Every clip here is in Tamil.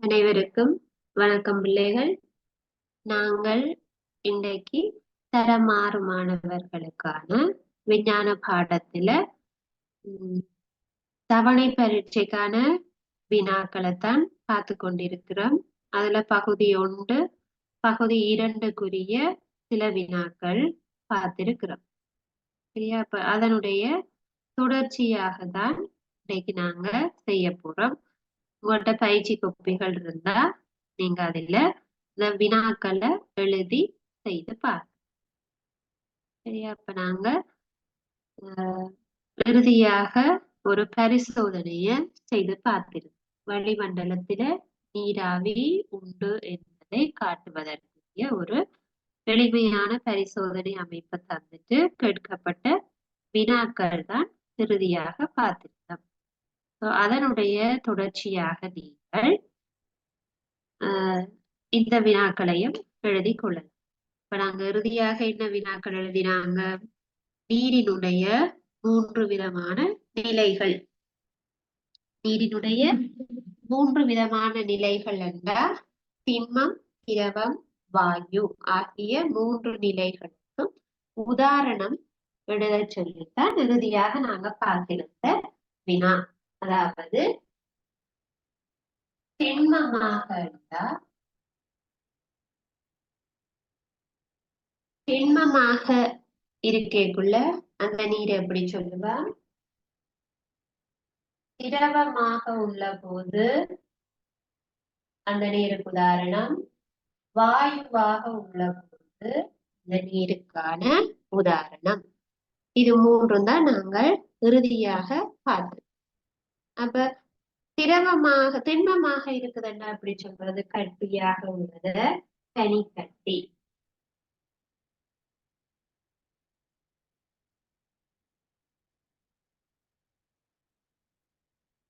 அனைவருக்கும் வணக்கம் பிள்ளைகள். நாங்கள் இன்றைக்கு தரமாறு மாணவர்களுக்கான விஞ்ஞான பாடத்துல தவணை பரீட்சைக்கான வினாக்களைத்தான் பார்த்து கொண்டிருக்கிறோம். அதுல பகுதி 1 பகுதி 2க்குரிய சில வினாக்கள் பார்த்திருக்கிறோம். சரியா? அப்ப அதனுடைய தொடர்ச்சியாக தான் இன்னைக்கு நாங்க செய்ய போறோம். உங்கள்கிட்ட பயிற்சி கோப்பிகள் இருந்தா நீங்க அதுல இந்த வினாக்களை எழுதி செய்து பாருங்க. சரியா? அப்ப நாங்க இறுதியாக ஒரு பரிசோதனைய செய்து பார்த்திருக்கோம். வளிமண்டலத்தில நீராவி உண்டு என்பதை காட்டுவதற்குரிய ஒரு எளிமையான பரிசோதனை அமைப்பை தந்துட்டு கேட்கப்பட்ட வினாக்கள் தான் இறுதியாக பார்த்திருக்கோம். அதனுடைய தொடர்ச்சியாக நீங்கள் இந்த வினாக்களையும் எழுதி கொள்ளலாம். இப்ப நாங்க இறுதியாக என்ன வினாக்கள் எழுதினாங்க? நீரினுடைய 3 விதமான நிலைகள். நீரினுடைய 3 விதமான நிலைகள் என்றால் திண்மம், திரவம், வாயு ஆகிய 3 நிலைகளுக்கும் உதாரணம் எழுத சொல்லித்தான் இறுதியாக நாங்க பார்த்திருந்த வினா. அதாவது திண்மமாக இருந்தால் திண்மமாக இருக்கக்குள்ள அந்த நீர் எப்படி சொல்லுவா? திரவமாக உள்ள போது அந்த நீருக்கு உதாரணம், வாயுவாக உள்ள போது அந்த நீருக்கான உதாரணம். இது 3 தான் நாங்கள் இறுதியாக பார்த்தோம். அப்ப திண்மமாக இருக்குதுன்னா அப்படி சொல்றது கட்டியாக உள்ளது பனிக்கட்டி.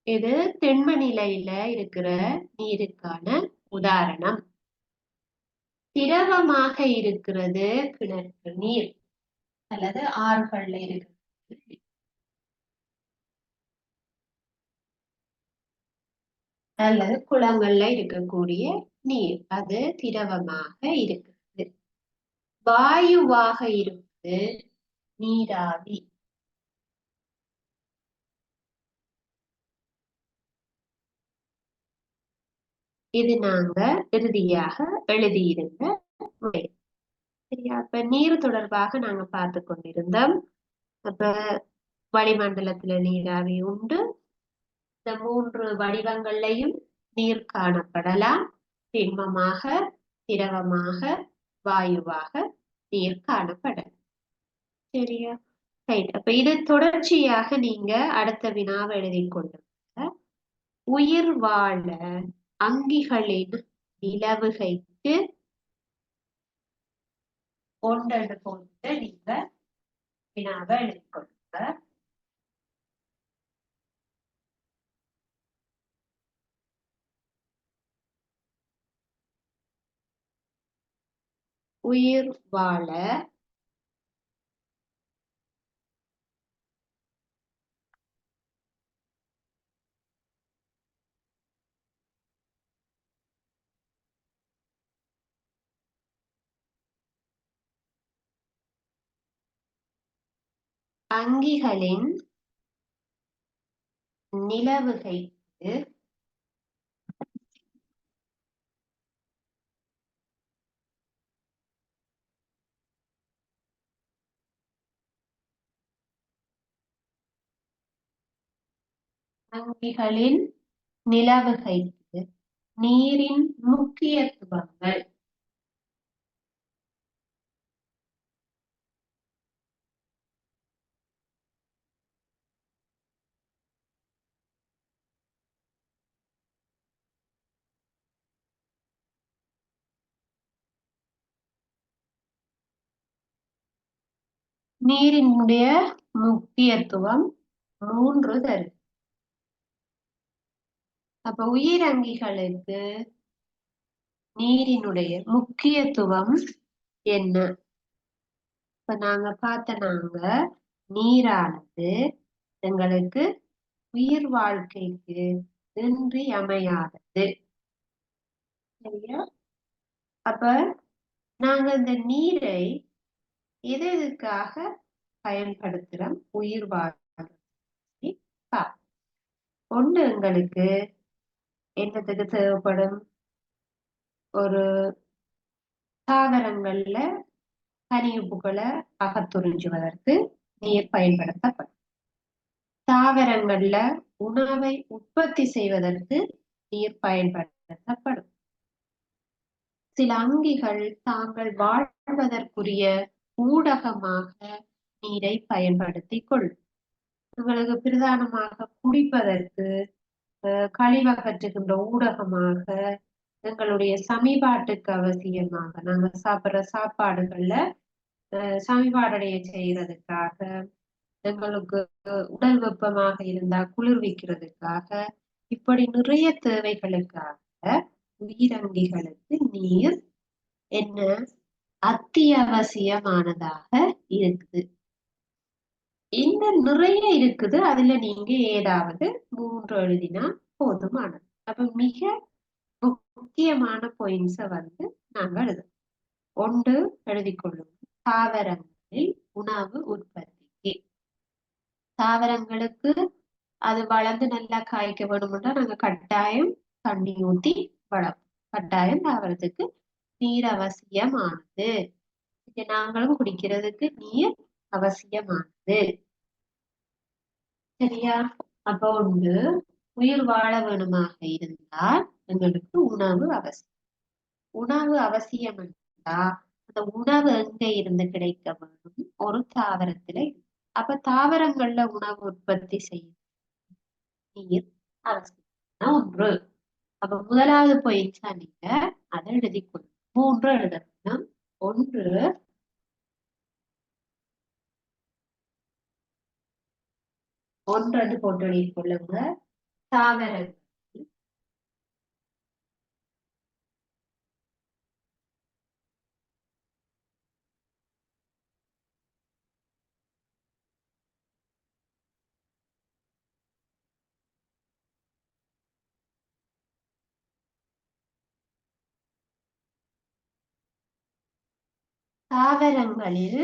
இது திண்ம நிலையில இருக்கிற நீருக்கான உதாரணம். திரவமாக இருக்கிறது கிணற்று நீர் அல்லது ஆறுகள்ல இருக்கிறது அல்லது குளங்கள்ல இருக்கக்கூடிய நீர், அது திரவமாக இருக்குது. வாயுவாக இருக்குது நீராவி. இது நாங்க இறுதியாக எழுதியிருந்த முறை. சரியா? அப்ப நீர் தொடர்பாக நாங்க பார்த்து கொண்டிருந்தோம். அப்ப வளிமண்டலத்துல நீராவி உண்டு. இந்த 3 வடிவங்கள்லையும் நீர் காணப்படலாம். திண்மமாக, திரவமாக, வாயுவாக நீர் காணப்படலாம். சரியா? ரைட். அப்ப இது தொடர்ச்சியாக நீங்க அடுத்த வினாவை எழுதி கொண்டு உயிர் வாழ அங்கிகளின் நிலவுகைக்கு ஒன்றென்று போட்டு நீங்க வினாவை எழுதி கொள்ளுங்க. உயிர் வாழ அங்கிகளின் நிலவுகைக்கு அங்கிகளின் நிலவுகைக்கு நீரின் முக்கியத்துவங்கள். நீரினுடைய முக்கியத்துவம் 3 தருது. அப்ப உயிரங்கிகளுக்கு நீரினுடைய முக்கியத்துவம் என்ன? இப்ப நாங்க நீரானது எங்களுக்கு உயிர் வாழ்க்கைக்கு இன்றியமையாதது. சரியா? அப்ப நாங்க இந்த நீரை எதுக்காக பயன்படுத்துறோம்? உயிர் வாழ்க்கை ஒன்று எங்களுக்கு என்னத்துக்கு தேவைப்படும்? ஒரு தாவரங்கள்ல கனியுப்புகளை அகத்துறிஞ்சுவதற்கு நீர் பயன்படுத்தப்படும். தாவரங்கள்ல உணவை உற்பத்தி செய்வதற்கு நீர் பயன்படுத்தப்படும். சில அங்கிகள் தாங்கள் வாழ்வதற்குரிய ஊடகமாக நீரை பயன்படுத்திக் கொள்ளும். உங்களுக்கு பிரதானமாக குடிப்பதற்கு, கழிவகற்றுகின்ற ஊடகமாக, எங்களுடைய சமிபாட்டுக்கு அவசியமாக, நாங்க சாப்பிடுற சாப்பாடுகள்ல சமிபாடடைய செய்யறதுக்காக, எங்களுக்கு உடல் வெப்பமாக இருந்தா குளிர்விக்கிறதுக்காக, இப்படி நிறைய தேவைகளுக்காக உயிரங்கிகளுக்கு நீர் என்ன அத்தியாவசியமானதாக இருக்குது. இந்த நிறைய இருக்குது, அதுல நீங்க ஏதாவது 3 எழுதினா போதுமானது. அப்ப மிக முக்கியமான பாயிண்ட்ஸ நாங்க எழுதணும். 1 எழுதிக் கொள்ளும். தாவரங்களில் உணவு உற்பத்திக்கு. தாவரங்களுக்கு அது வளர்ந்து நல்லா காய்க்க வேணும்னா நாங்க கட்டாயம் தண்ணி ஊத்தி வளர்ப்போம். கட்டாயம் தாவரத்துக்கு நீர் அவசியமானது. நாங்களும் குடிக்கிறதுக்கு நீர் அவசியமானது. சரியா? அப்ப ஒன்று உயிர் வாழ வேணுமாக இருந்தால் எங்களுக்கு உணவு அவசியம். உணவு அவசியம் என்றா அந்த உணவு எங்க இருந்து கிடைக்க வேணும்? ஒரு தாவரத்துல. அப்ப தாவரங்கள்ல உணவு உற்பத்தி செய்ய நீர் அவசியம் ஒன்று. அப்ப முதலாவது போயிடுச்சா நீங்க அதை எழுதிக்கொள்ளும். 3 எழுதணும். 1 ஒன்று போட்டு எழுதி கொள்ளுங்க. தாவரங்கள் தாவரங்களில்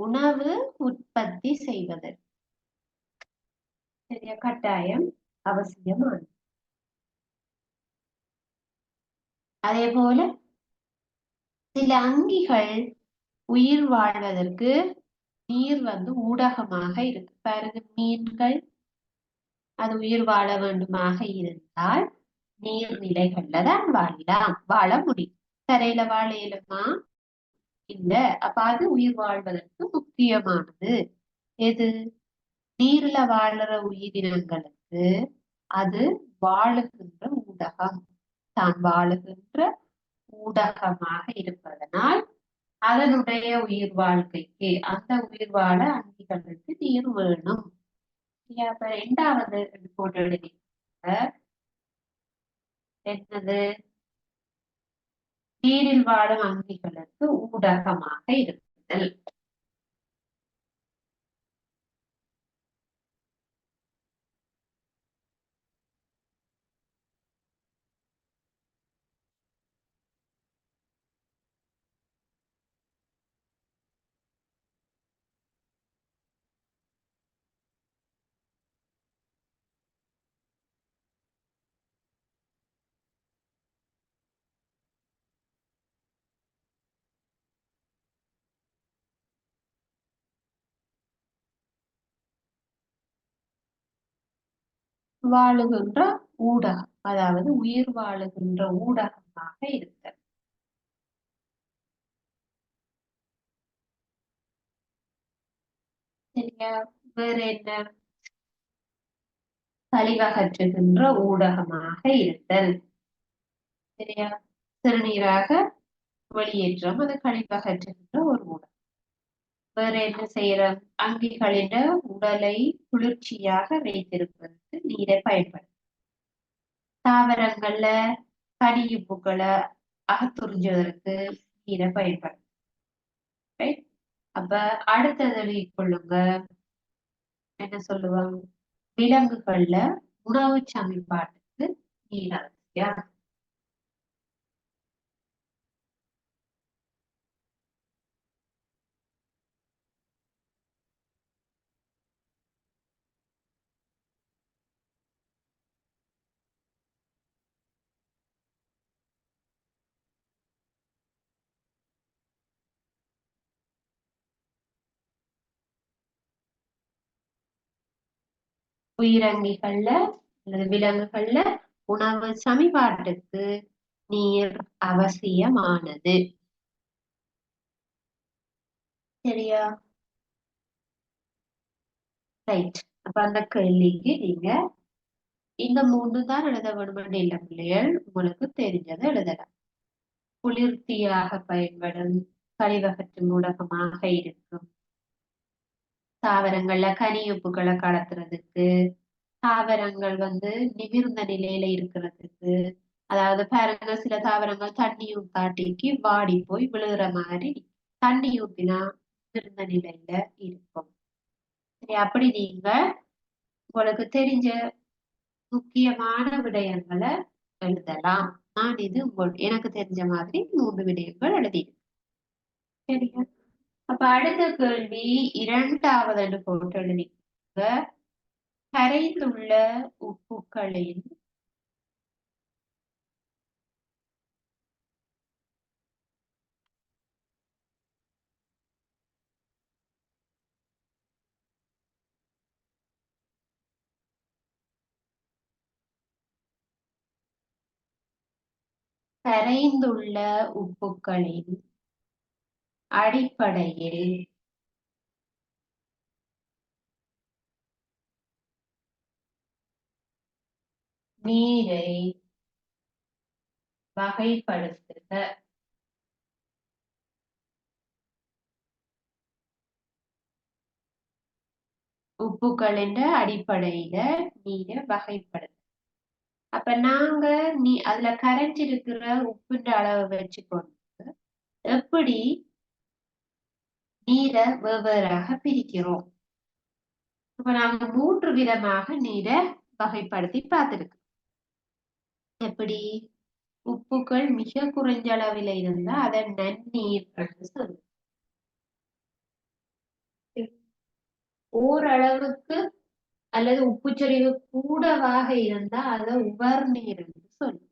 உணவு உற்பத்தி செய்வதற்கு சரியா கட்டாயம் அவசியமானது. அதே போல சில அங்கிகள் உயிர் வாழ்வதற்கு நீர் ஊடகமாக இருக்கு. பாருங்க, மீன்கள் அது உயிர் வாழ வேண்டுமாக இருந்தால் நீர்நிலைகள்ல தான் வாழ முடியும். தரையில வாழ இயலுமா? இல்ல. அப்ப அது உயிர் வாழ்வதற்கு முக்கியமானது. எது? நீர்ல வாழற உயிரினங்களுக்கு அது வாழுகின்ற ஊடகம். தான் வாழுகின்ற ஊடகமாக இருப்பதனால் அதனுடைய உயிர் வாழ்க்கைக்கு அந்த உயிர் வாழ அங்கிகளுக்கு நீர் வேணும். அப்ப 2வது போட்டு எழுதி என்னது? நீரில் வாழும் அங்கிகளுக்கு ஊடகமாக இருத்தல். வாழுகின்ற ஊடகம், அதாவது உயிர் வாழுகின்ற ஊடகமாக இருத்தல். சரியா? வேற என்ன? கழிவகற்றுகின்ற ஊடகமாக இருத்தல். சரியா? சிறுநீராக வெளியேற்றம் அது கழிவகற்றுகின்ற ஒரு ஊடகம். வேற என்ன செய்யறோம்? அங்கிகளின் உடலை குளிர்ச்சியாக வைத்திருப்பதற்கு நீரை பயன்படுத்தும். தாவரங்கள்ல கனியுப்புகளை அகத்துறிஞ்சுவதற்கு நீரை பயன்படுத்தும். அப்ப அடுத்தது கொள்ளுங்க. என்ன சொல்லுவாங்க? விலங்குகள்ல உணவு சமிபாட்டுக்கு நீர் அவசியம். உயிரங்கிகள்ல அல்லது விலங்குகள்ல உணவு சமிபாட்டுக்கு நீர் அவசியமானது. சரியா? ரைட். அப்ப அந்த கேள்விக்கு நீங்க இந்த 3 தான் எழுத வேண்டும் இல்ல பிள்ளைகள், உங்களுக்கு தெரிஞ்சதை எழுதலாம். குளிர்த்தியாக பயன்படும், கழிவகற்றும் ஊடகமாக இருக்கும், தாவரங்கள்ல கனியுப்புகளை கடத்துறதுக்கு, தாவரங்கள் நிமிர்ந்த நிலையில இருக்கிறதுக்கு, அதாவது பாருங்க சில தாவரங்கள் தண்ணி ஊத்தாட்டிக்கு வாடி போய் விழுகிற மாதிரி தண்ணி ஊத்தினா நிமிர்ந்த நிலையில இருக்கும். சரி, அப்படி நீங்க உங்களுக்கு தெரிஞ்ச முக்கியமான விடயங்களை எழுதலாம். நான் இது எனக்கு தெரிஞ்ச மாதிரி 3 விடயங்கள் எழுதியிருக்கேன். சரியா? அப்ப அடுத்த கேள்வி 2வது போட்டு எழுதிங்க. கரைந்துள்ள உப்புக்களின் கரைந்துள்ள உப்புக்களின் அடிப்படையில் நீரை வகைப்படுத்துக. உப்புக்களின் அடிப்படையில நீரை வகைப்படுத்து. அப்ப நாங்க அதுல கரைஞ்சிருக்கிற உப்புன்ற அளவை வச்சுக்கொண்டு எப்படி நீரை வெவ்வேறாக பிரிக்கிறோம். இப்ப நாங்க 3 விதமாக நீரை வகைப்படுத்தி பார்த்திருக்கோம். எப்படி? உப்புக்கள் மிக குறைஞ்ச அளவில் இருந்தா அதை நன்னீர் என்று சொல்லுவோம். ஓரளவுக்கு அல்லது உப்புச்சரிவு கூடவாக இருந்தா அதை உவர் நீர் என்று சொல்லுவோம்.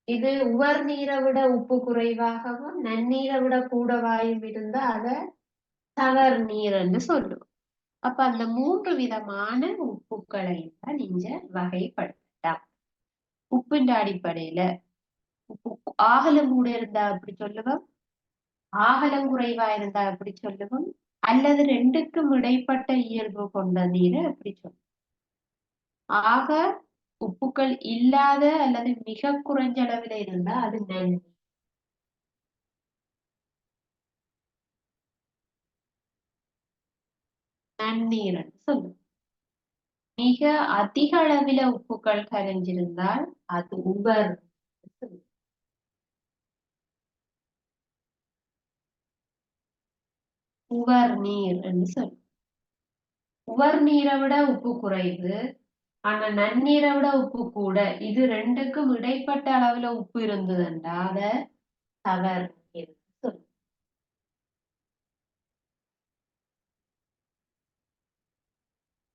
இது உவர் நீரை விட உப்பு குறைவாகவும் நன்னீரை விட கூடவாயும் இருந்தா அதை தவர் நீர் என்று சொல்லுவோம். அப்ப அந்த 3 விதமான உப்புக்களை தான் நீங்க வகைப்படுத்தலாம். உப்பின் அடிப்படையில உப்பு ஆகலம் கூட இருந்தா அப்படி சொல்லுவோம், ஆகலம் குறைவா இருந்தா அப்படி சொல்லுவோம், அல்லது 2க்கும் இடைப்பட்ட இயல்பு கொண்ட நீரை அப்படி சொல்லுவோம். ஆக உப்புக்கள் இல்லாத அல்லது மிக குறைஞ்ச அளவில் இருந்தா அது நன்னீர் என்று சொல்லுவோம். மிக அதிக அளவில உப்புக்கள் கரைஞ்சிருந்தால் அது உவர் உவர் நீர் என்று சொல்லுவோம். உவர் நீரை விட உப்பு குறைவு, ஆனா நன்னீரை விட உப்பு கூட, இது 2க்கும் இடைப்பட்ட அளவுல உப்பு இருந்ததுண்டா அத தவர் நீர் சொல்லுவோம்.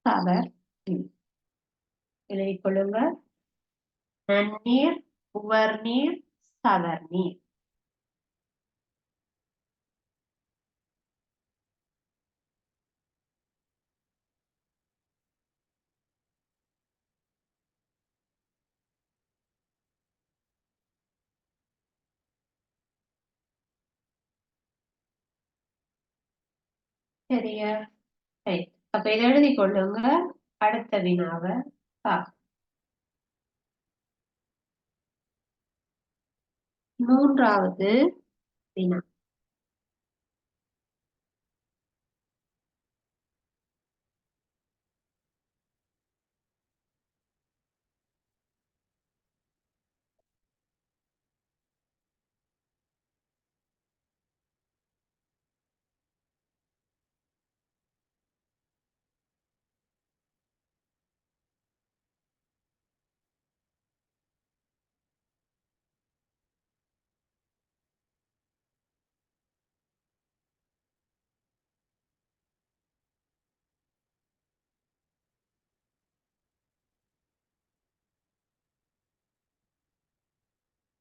தவர் நீர் எழுதிக் கொள்ளுங்க. நன்னீர், உவர் நீர், தவர் நீர். சரியா? ரைட். அப்ப இதை எழுதிக் கொள்ளுங்க. அடுத்த வினாவை பார்க்கலாம். 3வது வினா.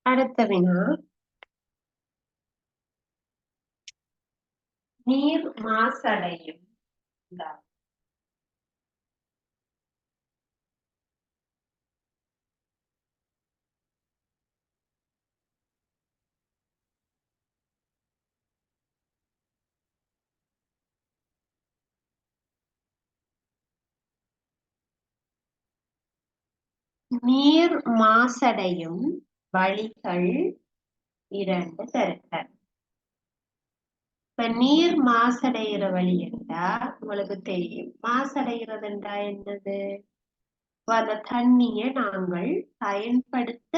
அடுத்த வினா. நீர் மாசடையும். நீர் மாசடையும் வழிகள் 2 தருக. இப்ப நீர் மாசடைகிற வழி என்றா உங்களுக்கு தெரியும். மாசடைகிறதுன்றா என்னது? அந்த தண்ணியை நாங்கள் பயன்படுத்த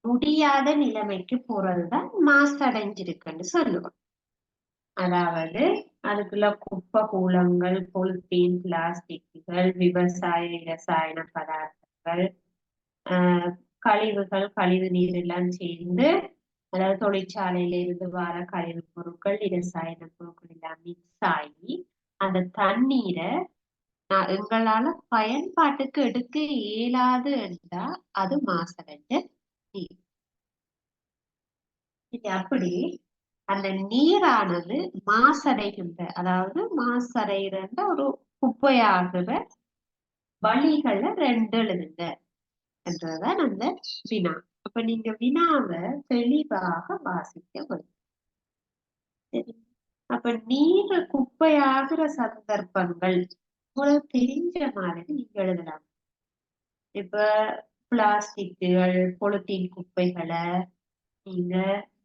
முடியாத நிலைமைக்கு போறதுதான் மாசடைஞ்சிருக்குன்னு சொல்லுவோம். அதாவது அதுக்குள்ள குப்பை கூளங்கள், பொலித்தீன், பிளாஸ்டிக்குகள், விவசாய ரசாயன பதார்த்தங்கள், கழிவுகள், கழிவு நீர் எல்லாம் சேர்ந்து, அதாவது தொழிற்சாலையில இருந்து வர கழிவு பொருட்கள், ரசாயன பொருட்கள் எல்லாம் மிக்ஸ் ஆகி அந்த தண்ணீரை எங்களால பயன்பாட்டுக்கு எடுக்க இயலாது என்றா அது மாசடைஞ்ச நீர். இது அப்படி அந்த நீரானது மாசடைகின்ற, அதாவது மாசடைகிற ஒரு குப்பையாகிற வழிகளை 2 எழுதுங்க என்றதான் அந்த வினா. அப்ப நீங்க வினாவை தெளிவாக வாசிக்க வேண்டும். சரி, அப்ப நீர் குப்பையாகிற சந்தர்ப்பங்கள் உங்களுக்கு தெரிஞ்ச மாதிரி நீங்க எழுதலாம். இப்ப பிளாஸ்டிக்குகள், பொலித்தீன் குப்பைகளை நீங்க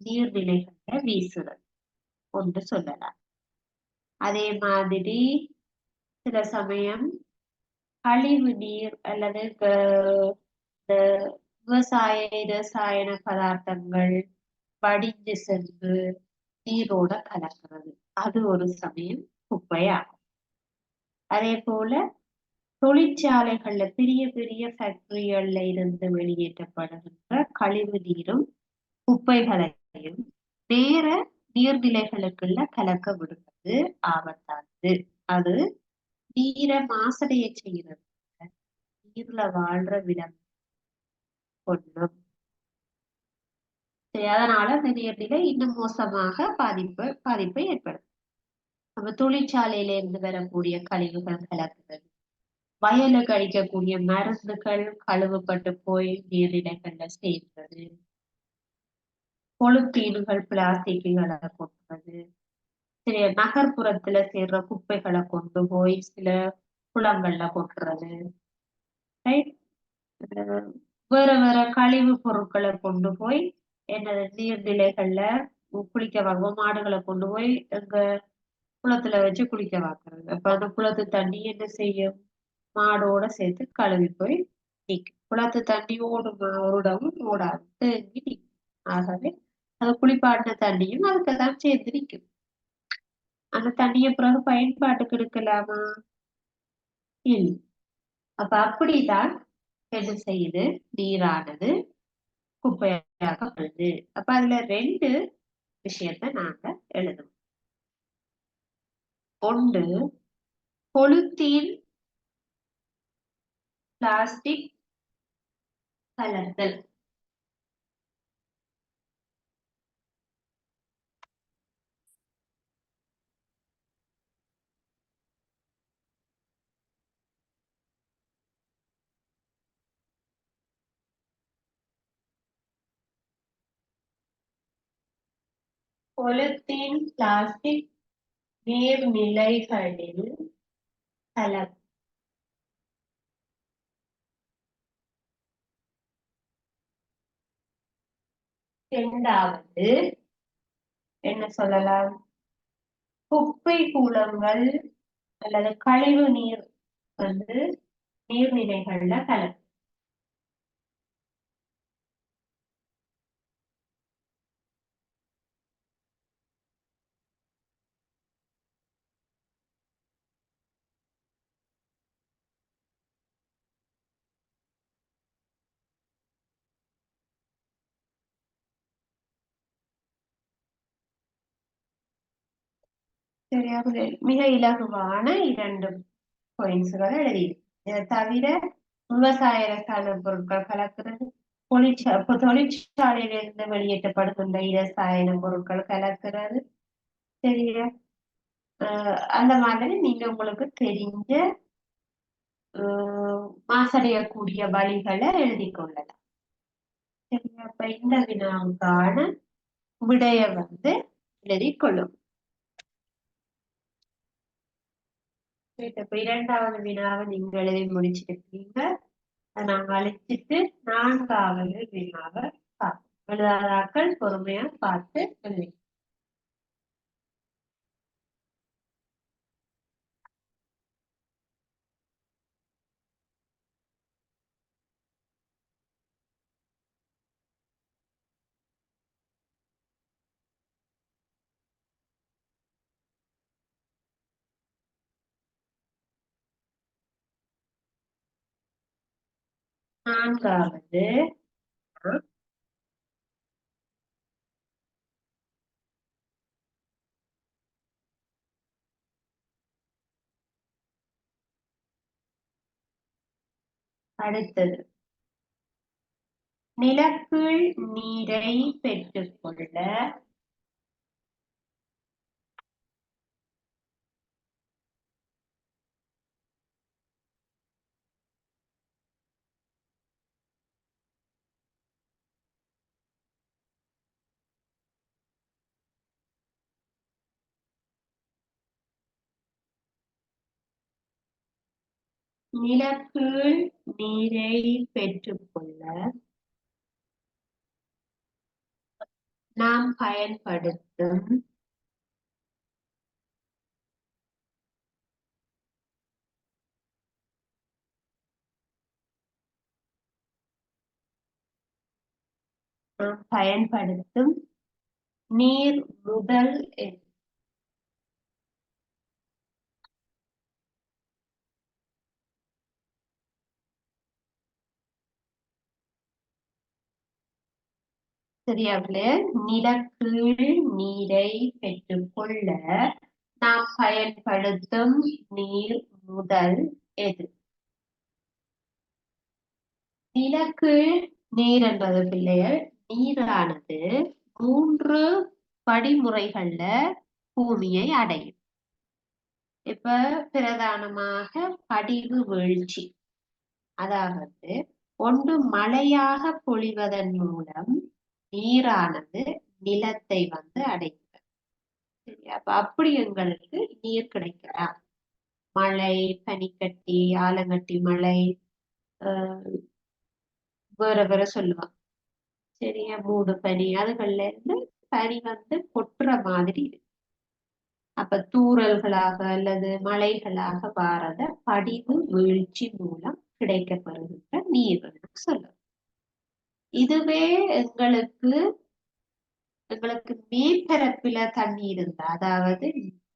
நீர்நிலைகள்ல வீசுறது ஒன்று சொல்லலாம். அதே மாதிரி சில சமயம் கழிவு நீர் அல்லது இந்த விவசாய ரசாயன பதார்த்தங்கள் வடிந்து சென்று நீரோட கலக்கிறது, அது ஒரு சமயம் குப்பையாகும். அதே போல தொழிற்சாலைகள்ல பெரிய பெரிய ஃபேக்டரிகள்ல இருந்து வெளியேற்றப்படுகின்ற கழிவு நீரும் குப்பைகளையும் நேர நீர்நிலைகளுக்குள்ள கலக்க விடுவது ஆபத்தானது. அது நீரை மாசடைய செய்கிறது, நீர்ல வாழ்ற விடம் கொள்ளும். அதனால அந்த நீர்நிலை இன்னும் மோசமாக பாதிப்பை ஏற்படும். நம்ம தொழிற்சாலையில இருந்து வரக்கூடிய கழிவுகள் கலக்குறது, வயலுக்கு அடிக்கக்கூடிய மருந்துகள் கழுவப்பட்டு போய் நீர்நிலைகள்ல சேர்றது, பொலித்தீன்கள், பிளாஸ்டிக்குகளை கொட்டுறது, சில நகர்ப்புறத்துல சேர்ற குப்பைகளை கொண்டு போய் சில குளங்கள்ல கொட்டுறது, ரைட். வேற வேற கழிவு பொருட்களை கொண்டு போய் என்னது நீர்நிலைகள்ல குளிக்க வாங்குவோம். மாடுகளை கொண்டு போய் எங்க குளத்துல வச்சு குளிக்க வாக்குறது. அப்ப அந்த குளத்து தண்ணி என்ன செய்யும்? மாடோட சேர்த்து கழுவி போய் நிற்கும். குளத்து தண்ணி ஓடுமா? ஓடவும் ஓடாது, தேங்கி நிற்கும். ஆகவே அது குளிப்பாட்டின தண்ணியும் அதுக்குதான் சேர்ந்து நிற்கும். அந்த தண்ணியை பிறகு பயன்பாட்டுக்கு எடுக்கலாமா? இல்லை. அப்ப அப்படிதான் என்ன செய்யுது? நீரானது குப்பையாக்கப்படுது. அப்ப அதுல 2 விஷயத்த நாங்க எழுதுவோம். ஒன்று பொலித்தீன், பிளாஸ்டிக் கலத்தல். பொலித்தீன், பிளாஸ்டிக் நீர்நிலைகளில் கலத்தல். 2வது என்ன சொல்லலாம்? குப்பை கூளங்கள் அல்லது கழிவு நீர் வந்து நீர்நிலைகள்ல கலக்கும். சரியா? மிக இலகுவான 2 பாயிண்ட்ஸ்களை எழுதியிருக்கு. இதை தவிர விவசாய ரசாயன பொருட்கள் கலக்கிறது, தொழிற்சாலையிலிருந்து வெளியேற்றப்படுகின்ற இரசாயன பொருட்கள் கலக்கிறது. சரியா? அந்த மாதிரி நீங்க உங்களுக்கு தெரிஞ்ச மாசடையக்கூடிய வழிகளை எழுதி கொள்ளலாம். சரியா? அப்ப இந்த வினாவுக்கான விடைய வந்து எழுதி கொள்ளும். இப்ப 2வது வினாவை நீங்க எழுதி முடிச்சிருக்கீங்க. நாங்க அழிச்சிட்டு 4வது வினாவை பார்ப்போம். எழுதாதாக்கள் பொறுமையா பார்த்து எழுதி. நான்காவது அடுத்தது நிலக்கீழ் நீரை பெற்றுக்கொள்ள நிலக்கீழ் நீரை பெற்றுக்கொள்ள நாம் பயன்படுத்தும் நீர் முதல் சரியாகல நிலக்கீழ் நீரை பெற்றுக்கொள்ள நாம் பயன்படுத்தும் நீர் முதல் எது? நிலக்கீழ் நீர் என்பது பிள்ளைகள் நீரானது 3 படிமுறைகள்ல பூமியை அடையும். இப்ப பிரதானமாக படிவு வீழ்ச்சி, அதாவது ஒன்று மழையாக பொழிவதன் மூலம் நீரானது நிலத்தை அடைகிறது. சரி, அப்ப அப்படி எங்களுக்கு நீர் கிடைக்கலாம். மழை, பனிக்கட்டி, ஆலங்கட்டி மழை, வேற வேற சொல்லுவாங்க. சரியா, மூடு பனி, அதுகள்ல இருந்து பனி கொட்டுற மாதிரி இருக்கு. அப்ப தூறல்களாக அல்லது மலைகளாக வாரத படிவு வீழ்ச்சி மூலம் கிடைக்கப்படுகின்ற நீர் சொல்லும். இதுவே எங்களுக்கு மேற்பரப்பில தண்ணி இருந்தா, அதாவது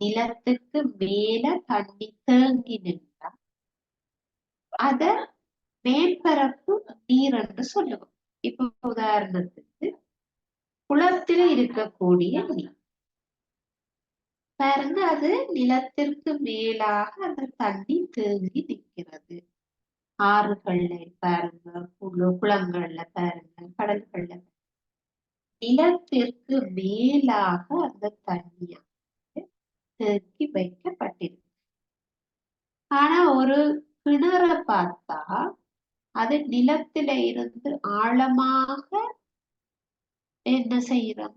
நிலத்துக்கு மேல தண்ணி தேங்கி நின்றா அத மேற்பரப்பு நீர் என்று சொல்லுவோம். இப்ப உதாரணத்துக்கு குளத்தில இருக்கக்கூடிய நீர் பாருங்க, அது நிலத்திற்கு மேலாக அந்த தண்ணி தேங்கி நிற்கிறது. ஆறுகள்ல பாருங்க, குளங்கள்ல பாருங்க, கடல்கள்ல நிலத்திற்கு மேலாக அந்த தண்ணியானது தேக்கி வைக்கப்பட்டிருக்கு. ஆனா ஒரு கிணற பார்த்தா அது நிலத்தில இருந்து ஆழமாக என்ன செய்யறோம்,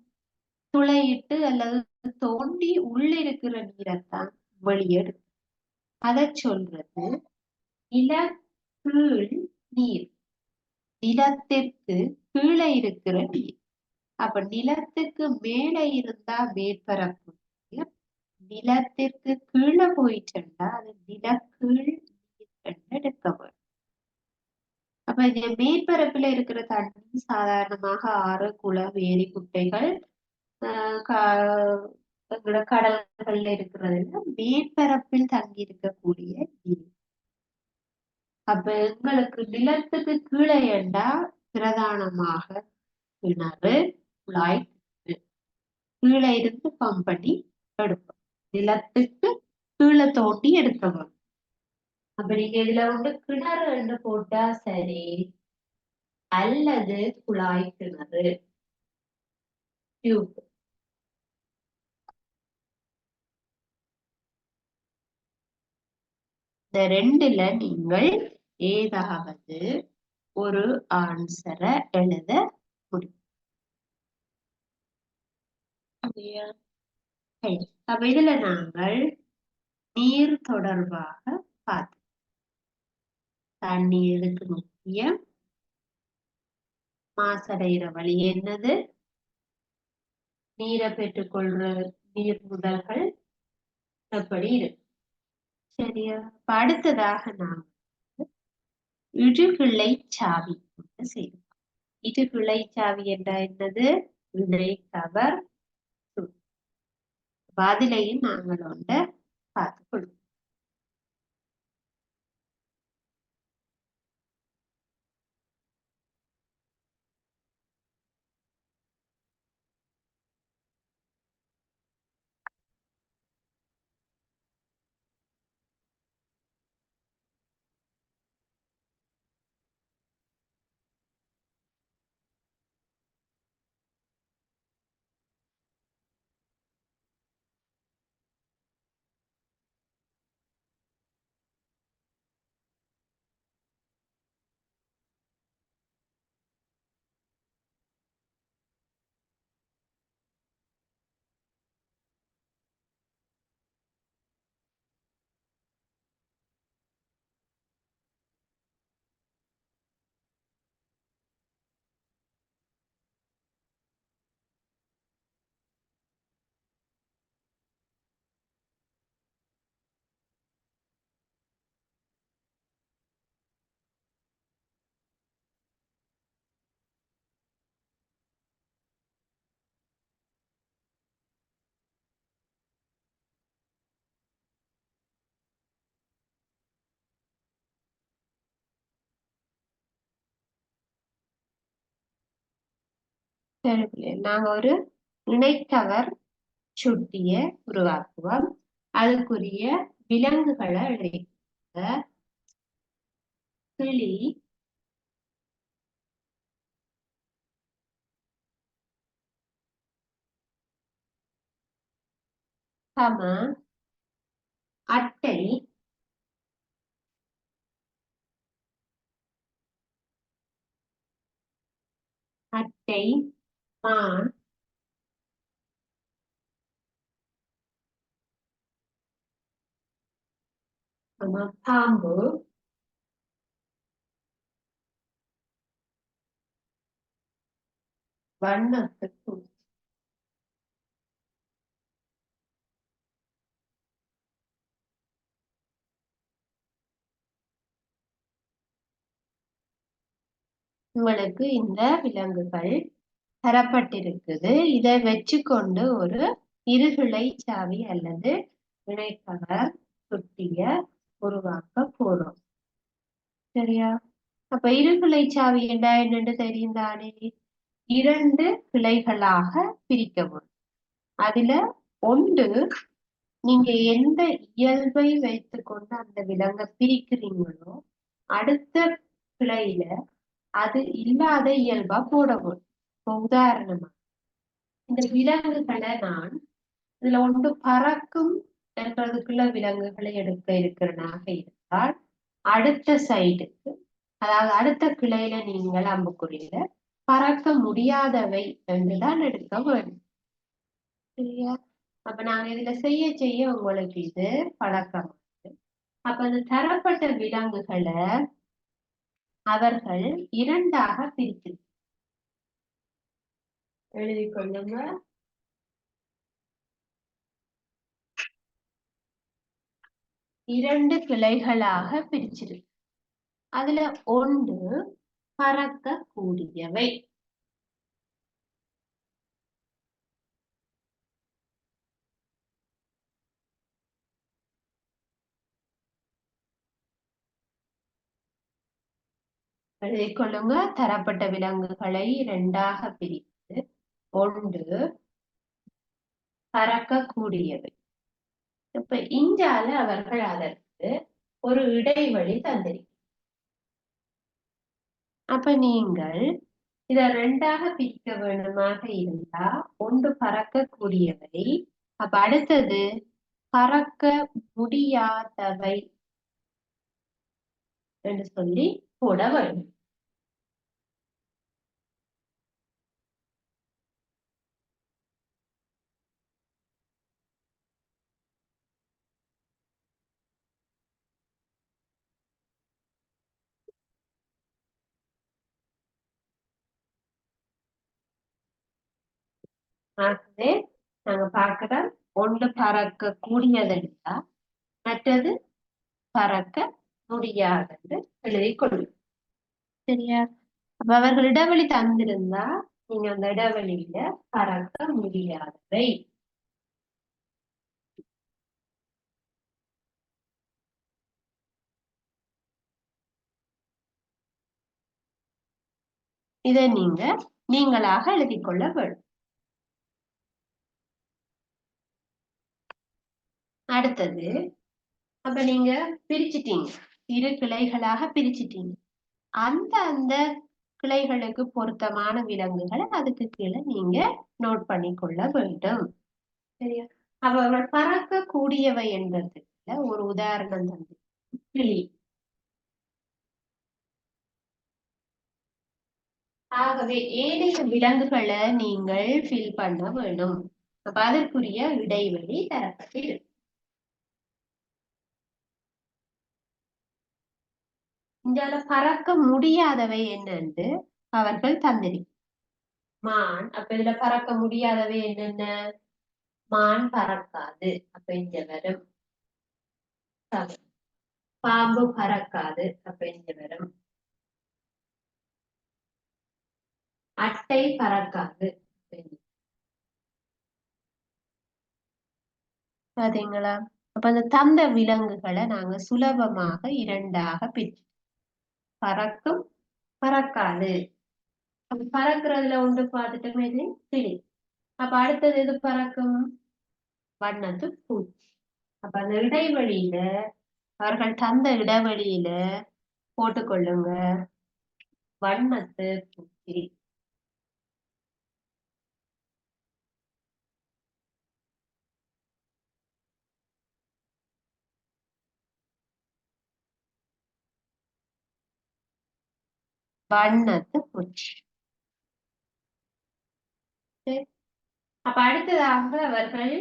துளையிட்டு அல்லது தோண்டி உள்ளிருக்கிற நீரைத்தான் வெளியெடுக்கும். அதை சொல்றது நிலக்கீழ் நீர், நிலத்திற்கு கீழே இருக்கிற நீர். அப்ப நிலத்துக்கு மேல இருந்தா மேற்பரப்பு நீர், நிலத்திற்கு கீழே போயிட்டுண்டா அது நிலக்கீழ் நீர் என்று எடுக்க வேண்டும். அப்ப இந்த மேற்பரப்புல இருக்கிற தண்ணி சாதாரணமாக ஆறு, குளம், ஏரி, குட்டைகள், கடல்கள்ல இருக்கிறது மேற்பரப்பில் தங்கி இருக்கக்கூடிய நீர். அப்ப எங்களுக்கு நிலத்துக்கு கீழே என்றா பிரதானமாக கிணறு, குழாய், கீழே இருந்து பம்ப் பண்ணி எடுப்போம். நிலத்துக்கு கீழே தோண்டி எடுக்கணும். அப்ப நீங்க இதுல கிணறு என்று போட்டா சரி, அல்லது குழாய் கிணறு, டியூப், இந்த ரெண்டுல நீங்கள் ஏதாவது ஒரு ஆன்சரை எழுத முடியும். அப்ப இதுல நாங்கள் நீர் தொடர்பாக பார்த்தோம். தண்ணி எதுக்கு முக்கியம், மாசடைகிற வழி என்னது? நீரை பெற்றுக்கொள்ற நீர் முதல்கள் எப்படி இருக்கு? சரியா? அடுத்ததாக நாம் இழுகிளை சாவி செய்வோம். இழுகிளை சாவி என்ற என்னது? வினை கவர் பதிலையும் நாங்கள் ஒன்றை பார்த்துக் கொள்வோம். நாங்க ஒரு இணைக்கவர் சுட்டிய உருவாக்குவோம். அதுக்குரிய விலங்குகளை எழுதிக்க. கிளி, சம, அட்டை, அட்டை, மான், பாம்பு, வண்ணத்துக்கு உங்களுக்கு இந்த விலங்குகள் தரப்பட்டிருக்குது. இதை வச்சுக்கொண்டு ஒரு இருகிளை சாவி அல்லது இணைக்கவர் சுட்டிய உருவாக்க போறோம். சரியா? அப்ப இருகிளை சாவி என்றா என்னன்னு தெரியும் தானே? இரண்டு கிளைகளாக பிரிக்கவும். அதுல ஒன்று நீங்க எந்த இயல்பை வைத்துக்கொண்டு அந்த விலங்கை பிரிக்கிறீங்களோ அடுத்த கிளையில அது இல்லாத இயல்பா போடவும். உதாரணமா இந்த விலங்குகளை நான் இதுல ஒன்று பறக்கும் என்றதுக்குள்ள விலங்குகளை எடுக்க இருக்கிறனாக இருந்தால் அடுத்த சைடுக்கு, அதாவது அடுத்த கிளையில நீங்கள் அம்புக்குறியில பறக்க முடியாதவை என்றுதான் எடுக்க வேண்டும். சரியா? அப்ப நாங்க இதுல செய்ய செய்ய உங்களுக்கு இது பழக்கம். அப்ப அந்த தரப்பட்ட விலங்குகளை அவர்கள் இரண்டாக பிரித்து எழுதி கொள்ளுங்க. இரண்டு கிளைகளாக பிரிச்சிருக்கு. அதுல ஒன்று பறக்க கூடியவை. எழுதி கொள்ளுங்க. தரப்பட்ட விலங்குகளை இரண்டாக பிரித்து ஒன்று பறக்கக்கூடியவை. இப்ப இஞ்சால அவர்கள் அதற்கு ஒரு இடைவெளி தந்திருக்கிறார். அப்ப நீங்கள் இத ரெண்டாக பிரிக்க வேண்டுமாக இருந்தா ஒன்று பறக்கக்கூடியவை, அப்ப அடுத்தது பறக்க முடியாதவை என்று சொல்லி போட வேண்டும். ஆகவே நாங்க பார்க்கிறோம், ஒன்று பறக்க கூடியது எடுத்தா மற்றது பறக்க முடியாதென்று எழுதிக் கொள்ளும். சரியா? அப்ப அவர்கள் இடைவெளி தந்திருந்தா நீங்க அந்த இடைவெளியில பறக்க முடியாதவை. இதை நீங்களாக எழுதிக் கொள்ள வேண்டும். அடுத்தது, அப்ப நீங்க பிரிச்சுட்டீங்க, இரு கிளைகளாக பிரிச்சுட்டீங்க. அந்த அந்த கிளைகளுக்கு பொருத்தமான விலங்குகளை அதுக்கு கீழே நீங்க நோட் பண்ணி கொள்ள வேண்டும். சரியா? அவர்கள் பறக்க கூடியவை என்பதற்கு ஒரு உதாரணம் தந்து, கிளி. ஆகவே ஏனைய விலங்குகளை நீங்கள் ஃபில் பண்ண வேண்டும். அப்ப அதற்குரிய இடைவெளி தரப்பட்டிருக்கு. இங்கால பறக்க முடியாதவை என்னன்னு அவர்கள் தந்திரி. மான். அப்ப இதுல பறக்க முடியாதவை என்னென்ன? மான் பறக்காது. அப்ப இங்க வரும். பாம்பு பறக்காது. அப்ப இங்க வரும். அட்டை பறக்காது. பாத்தீங்களா? அப்ப அந்த தந்த விலங்குகளை நாங்க சுலபமாக இரண்டாக பிரிச்சு, பறக்கும், பறக்காது. அப்ப பறக்கிறதுல ஒன்று பார்த்துட்டோமே, இது கிளி. அப்ப அடுத்தது எது பறக்கும்? வண்ணத்து பூச்சி. அப்ப அந்த இடைவெளியில, அவர்கள் தந்த இடைவெளியில போட்டுக்கொள்ளுங்க வண்ணத்து பூச்சி. வண்ணத்து பூச்சி. அப்ப அடுத்ததாக அவர்கள்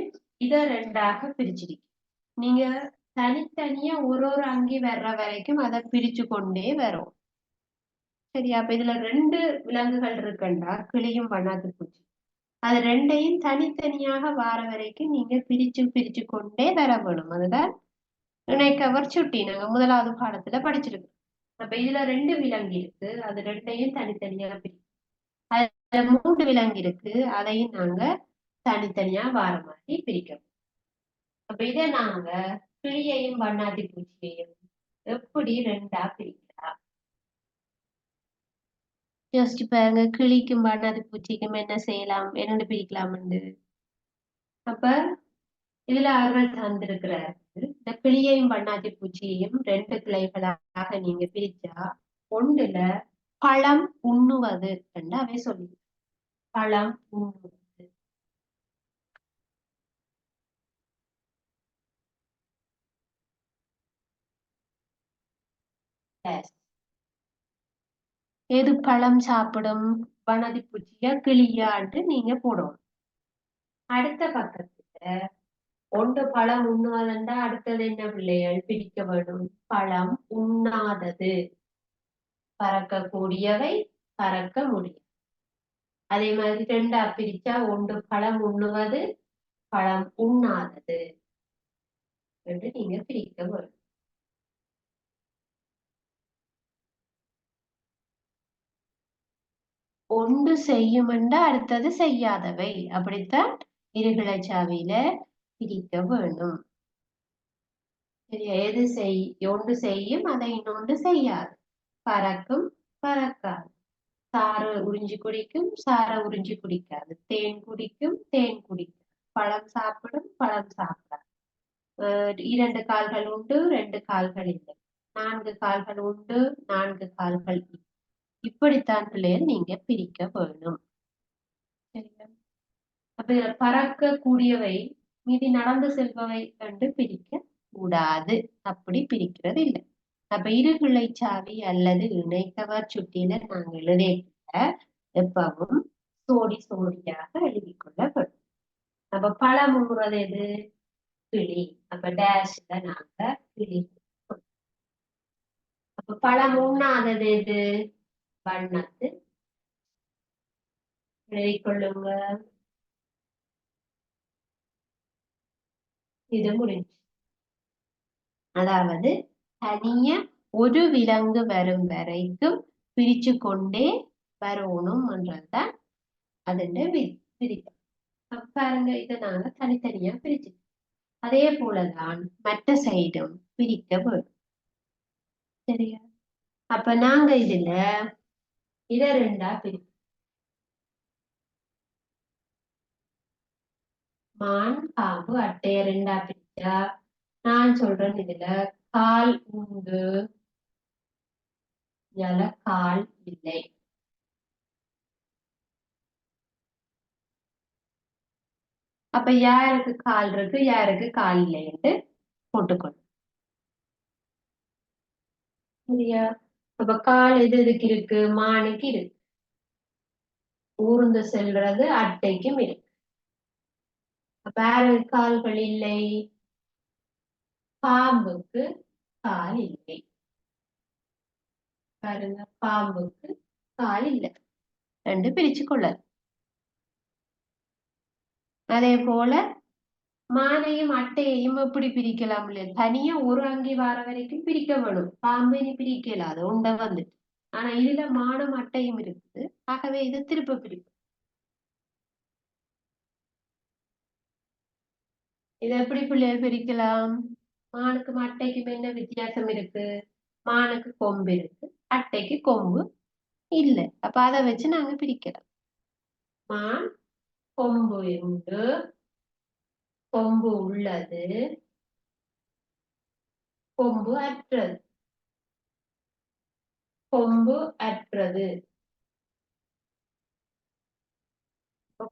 இதை ரெண்டாக பிரிச்சிருக்க. நீங்க தனித்தனியா ஒரு அங்கி வர்ற வரைக்கும் அதை பிரிச்சு கொண்டே வரும். சரியா? அப்ப இதுல ரெண்டு விலங்குகள் இருக்குண்டா, கிளியும் வண்ணாத்து பூச்சி. அது ரெண்டையும் தனித்தனியாக வார வரைக்கும் நீங்க பிரிச்சு பிரிச்சு கொண்டே வர வேணும். அதுதான் இணைக்கவர் சுட்டி நாங்க முதலாவது பாடத்துல படிச்சிருக்கோம். அப்ப இதுல ரெண்டு விலங்கு இருக்கு, அது ரெண்டையும் தனித்தனியா பிரிக்கும். அதுல மூன்று விலங்கு இருக்கு, அதையும் நாங்க தனித்தனியா வார மாதிரி பிரிக்கணும். அப்ப இதை நாங்க கிளியையும் வண்ணாத்தி பூச்சியையும் எப்படி ரெண்டா பிரிக்கலாம்? யோசிச்சு பாருங்க, கிளிக்கும் வண்ணாத்தி பூச்சிக்கும் என்ன செய்யலாம், என்னென்னு பிரிக்கலாம்னு. அப்ப இதுல அவர்கள் தந்திருக்கிறார், இந்த கிளியையும் வண்ணாத்தி பூச்சியையும் ரெண்டு கிளைகளாக நீங்க பிரிச்சா ஒன்றுல பழம் உண்ணுவது என்று அவை சொல்லி, பழம் உண்ணுவது. எது பழம் சாப்பிடும்? வண்ணாத்தி பூச்சியா கிளியான்ட்டு நீங்க போடணும். அடுத்த பக்கத்துல ஒன்று பழம் உண்ணுவதென்றா அடுத்தது என்ன பிள்ளைகள் பிரிக்க வேண்டும்? பழம் உண்ணாதது. பறக்கக்கூடியவை, பறக்க முடியும். அதே மாதிரி ரெண்டா பிரிச்சா ஒன்று பழம் உண்ணுவது, பழம் உண்ணாதது என்று நீங்க பிரிக்க வேண்டும். ஒன்று செய்யும் என்றா அடுத்தது செய்யாதவை. அப்படித்தான் இருகிளைச்சாவியில பிரிக்க வேண்டும். சரியா? எது ஒன்று செய்யும், அதை இன்னொன்று செய்யாது. பறக்கும், பறக்காது. சாறு உறிஞ்சி குடிக்கும், சார உறிஞ்சி குடிக்காது. தேன் குடிக்கும், தேன் குடிக்காது. பழம் சாப்பிடும், பழம் சாப்பிடாது. இரண்டு கால்கள் உண்டு, ரெண்டு கால்கள் இல்லை. நான்கு கால்கள் உண்டு, நான்கு கால்கள் இல்லை. இப்படித்தான் பிள்ளைகள் நீங்க பிரிக்க வேணும். சரியா? அப்ப இதுல பறக்க கூடியவை மீதி நடந்து செல்பவை என்று பிரிக்க கூடாது. அப்படி பிரிக்கிறது இல்லை. அப்ப இருகிளை சாவி அல்லது இணைக்கவர் சுட்டியில நாங்கள் எழுதிய எப்பவும் சோடி சோடியாக எழுதிக் கொள்ள வேண்டும். அப்ப பழம் உண்ணுறது எது? கிளி. அப்ப டேஷ்ல நாங்க கிளி. அப்ப பழம் உண்ணாதது எது? வண்ணத்து. எழுதிக் கொள்ளுங்க. இது முடிஞ்சு. அதாவது தனிய ஒரு விலங்கு வரும் வரைக்கும் பிரிச்சு கொண்டே வரணும் என்றதுதான் அதோட விதி. பாருங்க, இதை நாங்க தனித்தனியா பிரிச்சு, அதே போலதான் மற்ற சைடும் பிரிக்க வேண்டும். சரியா? அப்ப நாங்க இதுல இத ரெண்டா பிரிப்போம். மான் பாம்பு அட்டைய ரெண்டா பிரிச்சா நான் சொல்றேன், இதுல கால் உண்டு, இதுல கால் இல்லை. அப்ப யாருக்கு கால் இருக்கு, யாருக்கு கால் இல்லை என்று போட்டுக்கணும். சரியா? அப்ப கால் எது எதுக்கு இருக்கு? மானுக்கு இருக்கு. ஊர்ந்து செல்றது அட்டைக்கும் இருக்கு. அப்ப யாருக்கு கால்கள் இல்லை? பாம்புக்கு கால் இல்லை. பாருங்க, பாம்புக்கு கால் இல்லை. ரெண்டு பிரிச்சு கொள்ள. அதே போல மானையும் அட்டையையும் எப்படி பிரிக்கலாம் இல்லையா? தனியா ஒரு அங்கி வார வரைக்கும் பிரிக்க வேணும். பாம்பு இனி பிரிக்கல, அது உண்ட வந்துட்டு. ஆனா இதுல மானும் அட்டையும் இருக்குது. ஆகவே இது திருப்ப பிரிக்கும். இதை எப்படி பிள்ளைகள் பிரிக்கலாம்? மானுக்கும் அட்டைக்கும் என்ன வித்தியாசம் இருக்கு? மானுக்கு கொம்பு இருக்கு, அட்டைக்கு கொம்பு இல்லை. அப்ப அதை வச்சு நாங்க பிரிக்கலாம். மான் கொம்பு உண்டு, கொம்பு உள்ளது, கொம்பு அற்றது. கொம்பு அற்றது.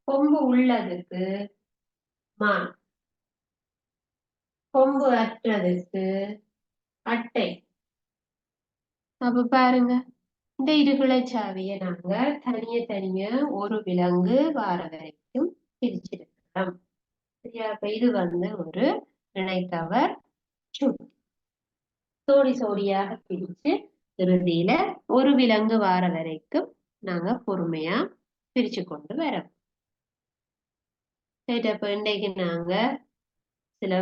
கொம்பு உள்ளதுக்கு மான், கொம்பு அற்றதுக்கு அட்டை. அப்ப பாருங்க, இந்த இருகுலை சாவியை நாங்க தனிய தனிய ஒரு விலங்கு வார வரைக்கும் பிரிச்சிருக்கிறோம். சரியா? அப்ப இது ஒரு இணைக்கவர் சுருள். சோடி சோடியாக பிரிச்சு இறுதியில ஒரு விலங்கு வார வரைக்கும் நாங்க பொறுமையா பிரிச்சு கொண்டு வரோம். சரி, அப்ப இன்றைக்கு நாங்க சில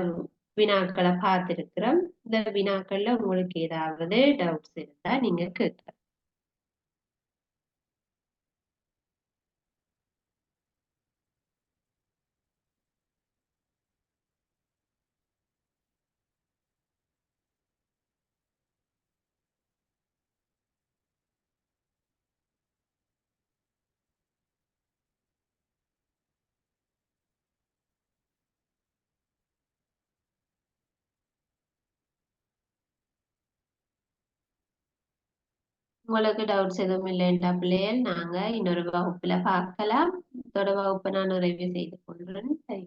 வினாக்களை பார்த்திருக்கிறோம். இந்த வினாக்கள்ல உங்களுக்கு ஏதாவது டவுட்ஸ் இருந்தா நீங்க கேட்கலாம். உங்களுக்கு டவுட்ஸ் எதுவும் இல்லைன்றா பிள்ளைகள், நாங்க இன்னொரு வகுப்புல பார்க்கலாம். இதோட வகுப்பை நான் நிறைவு செய்து கொள்றேன். சரி.